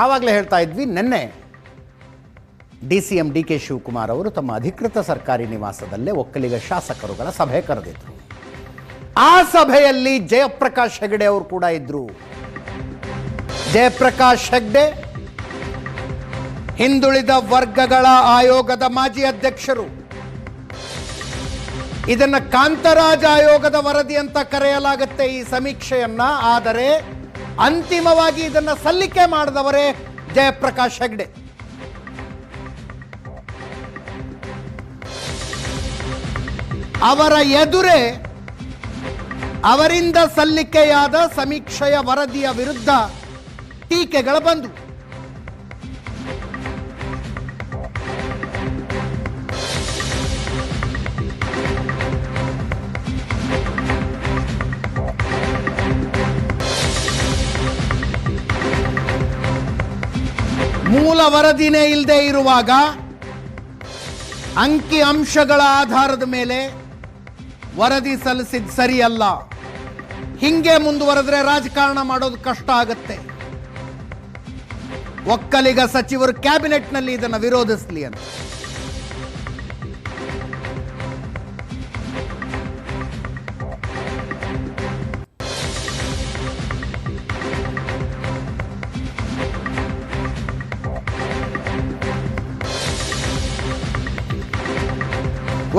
ಆವಾಗಲೇ ಹೇಳ್ತಾ ಇದ್ವಿ, ನಿನ್ನೆ DCM DK ಶಿವಕುಮಾರ್ ಅವರು ತಮ್ಮ ಅಧಿಕೃತ ಸರ್ಕಾರಿ ನಿವಾಸದಲ್ಲೇ ಒಕ್ಕಲಿಗ ಶಾಸಕರುಗಳ ಸಭೆ ಕರೆದಿದ್ರು. ಆ ಸಭೆಯಲ್ಲಿ ಜಯಪ್ರಕಾಶ್ ಹೆಗಡೆ ಅವರು ಕೂಡ ಇದ್ರು. ಜಯಪ್ರಕಾಶ್ ಹೆಗಡೆ ಹಿಂದುಳಿದ ವರ್ಗಗಳ ಆಯೋಗದ ಮಾಜಿ ಅಧ್ಯಕ್ಷರು. ಇದನ್ನ ಕಾಂತರಾಜ್ ಆಯೋಗದ ವರದಿ ಅಂತ ಕರೆಯಲಾಗುತ್ತೆ ಈ ಸಮೀಕ್ಷೆಯನ್ನ. ಆದರೆ ಅಂತಿಮವಾಗಿ ಇದನ್ನ ಸಲ್ಲಿಕೆ ಮಾಡಿದವರೇ ಜಯಪ್ರಕಾಶ್ ಹೆಗಡೆ. ಅವರ ಎದುರೇ ಅವರಿಂದ ಸಲ್ಲಿಕೆಯಾದ ಸಮೀಕ್ಷೆಯ ವರದಿಯ ವಿರುದ್ಧ ಟೀಕೆಗಳು ಬಂದು ಮೂಲ ವರದಿನೇ ಇಲ್ಲದೆ ಇರುವಾಗ ಅಂಕಿ ಅಂಶಗಳ ಆಧಾರದ ಮೇಲೆ ವರದಿ ಸಲ್ಲಿಸಿದ ಸರಿಯಲ್ಲ, ಹಿಂಗೆ ಮುಂದುವರೆದ್ರೆ ರಾಜಕಾರಣ ಮಾಡೋದು ಕಷ್ಟ ಆಗುತ್ತೆ, ಒಕ್ಕಲಿಗ ಸಚಿವರು ಕ್ಯಾಬಿನೆಟ್ನಲ್ಲಿ ಇದನ್ನು ವಿರೋಧಿಸಲಿ ಅಂತ.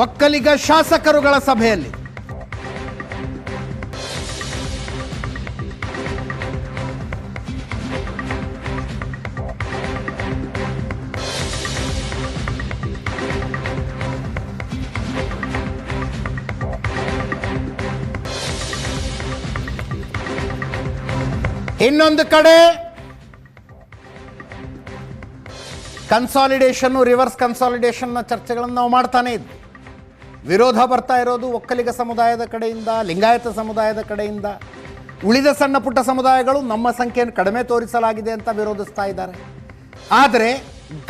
ಒಕ್ಕಲಿಗ ಶಾಸಕರುಗಳ ಸಭೆಯಲ್ಲಿ ಇನ್ನೊಂದು ಕಡೆ ಕನ್ಸಾಲಿಡೇಷನ್, ರಿವರ್ಸ್ ಕನ್ಸಾಲಿಡೇಷನ್ನ ಚರ್ಚೆಗಳನ್ನು ನಾವು ಮಾಡ್ತಾನೆ ಇದ್ವಿ. ವಿರೋಧ ಬರ್ತಾ ಇರೋದು ಒಕ್ಕಲಿಗ ಸಮುದಾಯದ ಕಡೆಯಿಂದ, ಲಿಂಗಾಯತ ಸಮುದಾಯದ ಕಡೆಯಿಂದ. ಉಳಿದ ಸಣ್ಣ ಪುಟ್ಟ ಸಮುದಾಯಗಳು ನಮ್ಮ ಸಂಖ್ಯೆಯನ್ನು ಕಡಿಮೆ ತೋರಿಸಲಾಗಿದೆ ಅಂತ ವಿರೋಧಿಸ್ತಾ ಇದ್ದಾರೆ. ಆದರೆ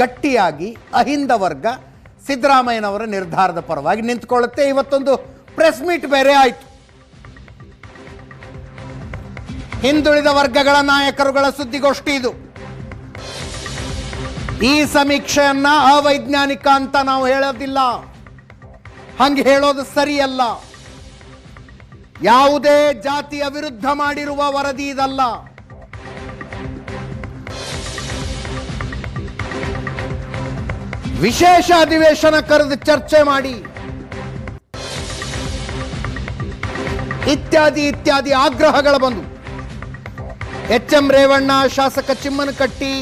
ಗಟ್ಟಿಯಾಗಿ ಅಹಿಂದ ವರ್ಗ ಸಿದ್ದರಾಮಯ್ಯನವರ ನಿರ್ಧಾರದ ಪರವಾಗಿ ನಿಂತ್ಕೊಳ್ಳುತ್ತೆ. ಇವತ್ತೊಂದು ಪ್ರೆಸ್ ಮೀಟ್ ಬೇರೆ ಆಯಿತು. ಹಿಂದುಳಿದ ವರ್ಗಗಳ ನಾಯಕರುಗಳ ಸುದ್ದಿಗೋಷ್ಠಿ ಇದು. ಈ ಸಮೀಕ್ಷೆಯನ್ನ ಅವೈಜ್ಞಾನಿಕ ಅಂತ ನಾವು ಹೇಳೋದಿಲ್ಲ, ಹಂಗೆ ಹೇಳೋದು ಸರಿಯಲ್ಲ. ಯಾವುದೇ ಜಾತಿಯ ವಿರುದ್ಧ ಮಾಡಿರುವ ವರದಿ ಇದಲ್ಲ. ವಿಶೇಷ ಅಧಿವೇಶನ ಕರೆದು ಚರ್ಚೆ ಮಾಡಿ ಇತ್ಯಾದಿ ಇತ್ಯಾದಿ ಆಗ್ರಹಗಳು ಬಂದು HM ರೇವಣ್ಣ, ಶಾಸಕ ಚಿಮ್ಮನಕಟ್ಟಿ,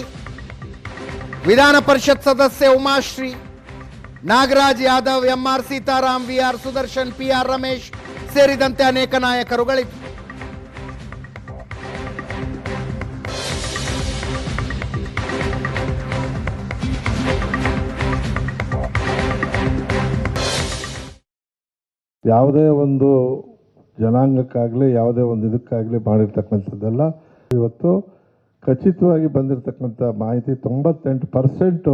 ವಿಧಾನ ಪರಿಷತ್ ಸದಸ್ಯೆ Umashree, Nagaraj Yadav, MR Sitaram, VR Sudarshan, PR Ramesh ಸೇರಿದಂತೆ ಅನೇಕ ನಾಯಕರುಗಳಿದ್ದು ಯಾವುದೇ ಒಂದು ಜನಾಂಗಕ್ಕಾಗಲಿ ಯಾವುದೇ ಒಂದು ಇದಕ್ಕಾಗಲಿ ಮಾಡಿರ್ತಕ್ಕಂಥದ್ದೆಲ್ಲ ಇವತ್ತು ಖಚಿತವಾಗಿ ಬಂದಿರತಕ್ಕಂಥ ಮಾಹಿತಿ 98%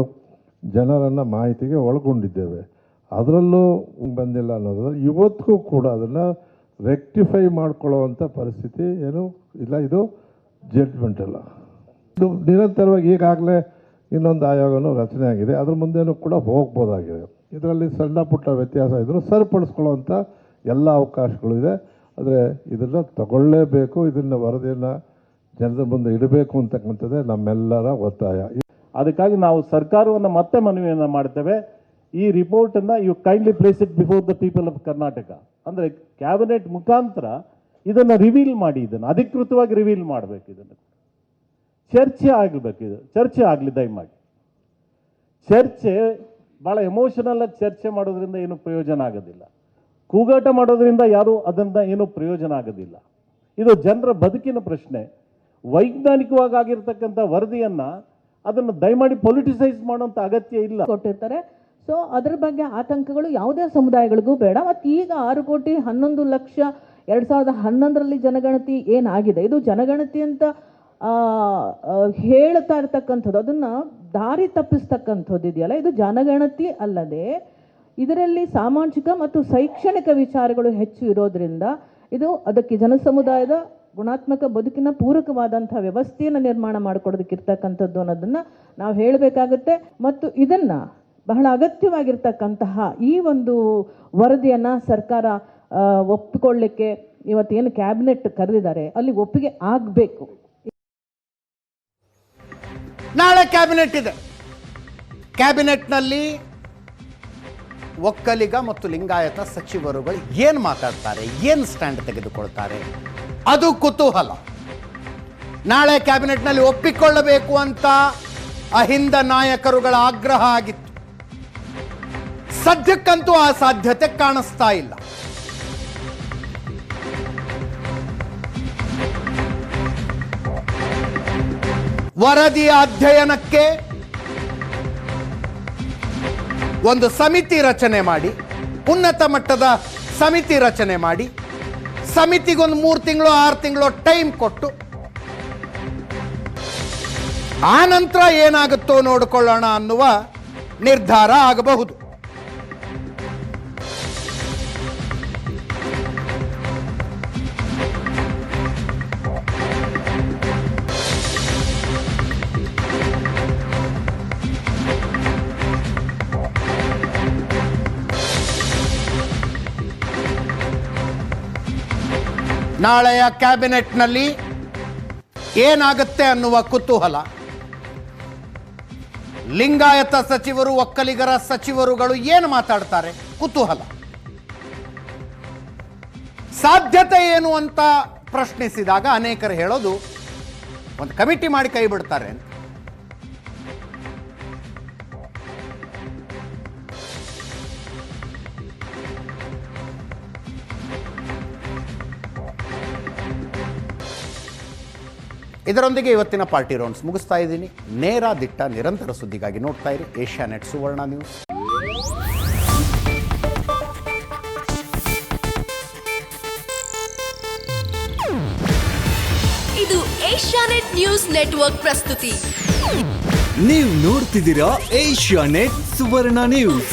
ಜನರನ್ನು ಮಾಹಿತಿಗೆ ಒಳಗೊಂಡಿದ್ದೇವೆ. ಅದರಲ್ಲೂ ಬಂದಿಲ್ಲ ಅನ್ನೋದು ಇವತ್ತಿಗೂ ಕೂಡ ಅದನ್ನು ರೆಕ್ಟಿಫೈ ಮಾಡ್ಕೊಳ್ಳೋವಂಥ ಪರಿಸ್ಥಿತಿ ಏನೂ ಇಲ್ಲ. ಇದು ಜಡ್ಜ್ಮೆಂಟ್ ಅಲ್ಲ, ಇದು ನಿರಂತರವಾಗಿ ಈಗಾಗಲೇ ಇನ್ನೊಂದು ಆಯೋಗನೂ ರಚನೆ ಆಗಿದೆ. ಅದ್ರ ಮುಂದೆನೂ ಕೂಡ ಹೋಗ್ಬೋದಾಗಿದೆ. ಇದರಲ್ಲಿ ಸಣ್ಣ ಪುಟ್ಟ ವ್ಯತ್ಯಾಸ ಇದ್ದರೂ ಸರಿಪಡಿಸ್ಕೊಳ್ಳೋವಂಥ ಎಲ್ಲ ಅವಕಾಶಗಳು ಇದೆ. ಆದರೆ ಇದನ್ನು ತಗೊಳ್ಳೇಬೇಕು, ಇದನ್ನು ವರದಿಯನ್ನು ಜನರ ಮುಂದೆ ಇಡಬೇಕು ಅಂತಕ್ಕಂಥದ್ದೇ ನಮ್ಮೆಲ್ಲರ ಒತ್ತಾಯ. ಅದಕ್ಕಾಗಿ ನಾವು ಸರ್ಕಾರವನ್ನು ಮತ್ತೆ ಮನವಿಯನ್ನು ಮಾಡ್ತೇವೆ. ಈ ರಿಪೋರ್ಟನ್ನು you kindly place it before the people of Karnataka. ಅಂದರೆ ಕ್ಯಾಬಿನೆಟ್ ಮುಖಾಂತರ ಇದನ್ನು ರಿವೀಲ್ ಮಾಡಿ, ಇದನ್ನು ಅಧಿಕೃತವಾಗಿ ರಿವೀಲ್ ಮಾಡಬೇಕು. ಇದನ್ನು ಚರ್ಚೆ ಆಗಬೇಕು, ಇದು ಚರ್ಚೆ ಆಗಲಿ ದಯಮಾಡಿ. ಚರ್ಚೆ ಭಾಳ ಎಮೋಷನಲ್ ಆಗಿ ಚರ್ಚೆ ಮಾಡೋದ್ರಿಂದ ಏನು ಪ್ರಯೋಜನ ಆಗೋದಿಲ್ಲ. ಕೂಗಾಟ ಮಾಡೋದ್ರಿಂದ ಯಾರು ಅದರಿಂದ ಏನೂ ಪ್ರಯೋಜನ ಆಗೋದಿಲ್ಲ. ಇದು ಜನರ ಬದುಕಿನ ಪ್ರಶ್ನೆ. ವೈಜ್ಞಾನಿಕವಾಗಿ ಆಗಿರ್ತಕ್ಕಂಥ ವರದಿಯನ್ನು ಅದನ್ನು ದಯಮಾಡಿ ಪೊಲಿಟಿಸೈಸ್ ಮಾಡುವಂಥ ಅಗತ್ಯ ಇಲ್ಲ. ಕೊಟ್ಟಿರ್ತಾರೆ. ಸೊ ಅದರ ಬಗ್ಗೆ ಆತಂಕಗಳು ಯಾವುದೇ ಸಮುದಾಯಗಳಿಗೂ ಬೇಡ. ಮತ್ತು ಈಗ 6,11,00,000 2011ರಲ್ಲಿ ಜನಗಣತಿ ಏನಾಗಿದೆ, ಇದು ಜನಗಣತಿ ಅಂತ ಹೇಳ್ತಾ ಇರ್ತಕ್ಕಂಥದ್ದು, ಅದನ್ನು ದಾರಿ ತಪ್ಪಿಸ್ತಕ್ಕಂಥದ್ದು ಇದೆಯಲ್ಲ, ಇದು ಜನಗಣತಿ ಅಲ್ಲದೆ ಇದರಲ್ಲಿ ಸಾಮಾಜಿಕ ಮತ್ತು ಶೈಕ್ಷಣಿಕ ವಿಚಾರಗಳು ಹೆಚ್ಚು ಇರೋದ್ರಿಂದ ಇದು ಅದಕ್ಕೆ ಜನಸಮುದಾಯದ ಗುಣಾತ್ಮಕ ಬದುಕಿನ ಪೂರಕವಾದಂಥ ವ್ಯವಸ್ಥೆಯನ್ನು ನಿರ್ಮಾಣ ಮಾಡಿಕೊಡೋದಕ್ಕಿರ್ತಕ್ಕಂಥದ್ದು ಅನ್ನೋದನ್ನು ನಾವು ಹೇಳಬೇಕಾಗುತ್ತೆ. ಮತ್ತು ಇದನ್ನು ಬಹಳ ಅಗತ್ಯವಾಗಿರ್ತಕ್ಕಂತಹ ಈ ಒಂದು ವರದಿಯನ್ನು ಸರ್ಕಾರ ಒಪ್ಪಿಕೊಳ್ಳಿಕ್ಕೆ ಇವತ್ತೇನು ಕ್ಯಾಬಿನೆಟ್ ಕರೆದಿದ್ದಾರೆ ಅಲ್ಲಿ ಒಪ್ಪಿಗೆ ಆಗಬೇಕು. ನಾಳೆ ಕ್ಯಾಬಿನೆಟ್ ಇದೆ. ಕ್ಯಾಬಿನೆಟ್ನಲ್ಲಿ ಒಕ್ಕಲಿಗ ಮತ್ತು ಲಿಂಗಾಯತ ಸಚಿವರುಗಳು ಏನು ಮಾತಾಡ್ತಾರೆ, ಏನು ಸ್ಟ್ಯಾಂಡ್ ತೆಗೆದುಕೊಳ್ತಾರೆ, ಅದು ಕುತೂಹಲ. ನಾಳೆ ಕ್ಯಾಬಿನೆಟ್ನಲ್ಲಿ ಒಪ್ಪಿಕೊಳ್ಳಬೇಕು ಅಂತ ಅಹಿಂದ ನಾಯಕರುಗಳ ಆಗ್ರಹ ಆಗಿತ್ತು. ಸದ್ಯಕ್ಕಂತೂ ಆ ಸಾಧ್ಯತೆ ಕಾಣಿಸ್ತಾ ಇಲ್ಲ. ವರದಿಯ ಅಧ್ಯಯನಕ್ಕೆ ಒಂದು ಸಮಿತಿ ರಚನೆ ಮಾಡಿ, ಉನ್ನತ ಮಟ್ಟದ ಸಮಿತಿ ರಚನೆ ಮಾಡಿ, ಸಮಿತಿಗೊಂದು 3 ತಿಂಗಳು 6 ತಿಂಗಳು ಟೈಮ್ ಕೊಟ್ಟು ಆ ನಂತರ ಏನಾಗುತ್ತೋ ನೋಡಿಕೊಳ್ಳೋಣ ಅನ್ನುವ ನಿರ್ಧಾರ ಆಗಬಹುದು. ನಾಳೆಯ ಕ್ಯಾಬಿನೆಟ್ನಲ್ಲಿ ಏನಾಗುತ್ತೆ ಅನ್ನುವ ಕುತೂಹಲ. ಲಿಂಗಾಯತ ಸಚಿವರು, ಒಕ್ಕಲಿಗರ ಸಚಿವರುಗಳು ಏನು ಮಾತಾಡ್ತಾರೆ, ಕುತೂಹಲ. ಸಾಧ್ಯತೆ ಏನು ಅಂತ ಪ್ರಶ್ನಿಸಿದಾಗ ಅನೇಕರು ಹೇಳೋದು ಒಂದು ಕಮಿಟಿ ಮಾಡಿ ಕೈ ಬಿಡ್ತಾರೆ ಅಂತ. ಇದರೊಂದಿಗೆ ಇವತ್ತಿನ ಪಾರ್ಟಿ ರೌಂಡ್ಸ್ ಮುಗಿಸ್ತಾ ಇದ್ದೀನಿ. ನೇರ ದಿಟ್ಟ ನಿರಂತರ ಸುದ್ದಿಗಾಗಿ ನೋಡ್ತಾ ಇರಿ ಏಷ್ಯಾನೆಟ್ ಸುವರ್ಣ ನ್ಯೂಸ್. ಇದು ಏಷ್ಯಾನೆಟ್ ನ್ಯೂಸ್ ನೆಟ್ವರ್ಕ್ ಪ್ರಸ್ತುತಿ. ನೀವು ನೋಡ್ತಿದ್ದೀರಾ ಏಷ್ಯಾನೆಟ್ ಸುವರ್ಣ ನ್ಯೂಸ್.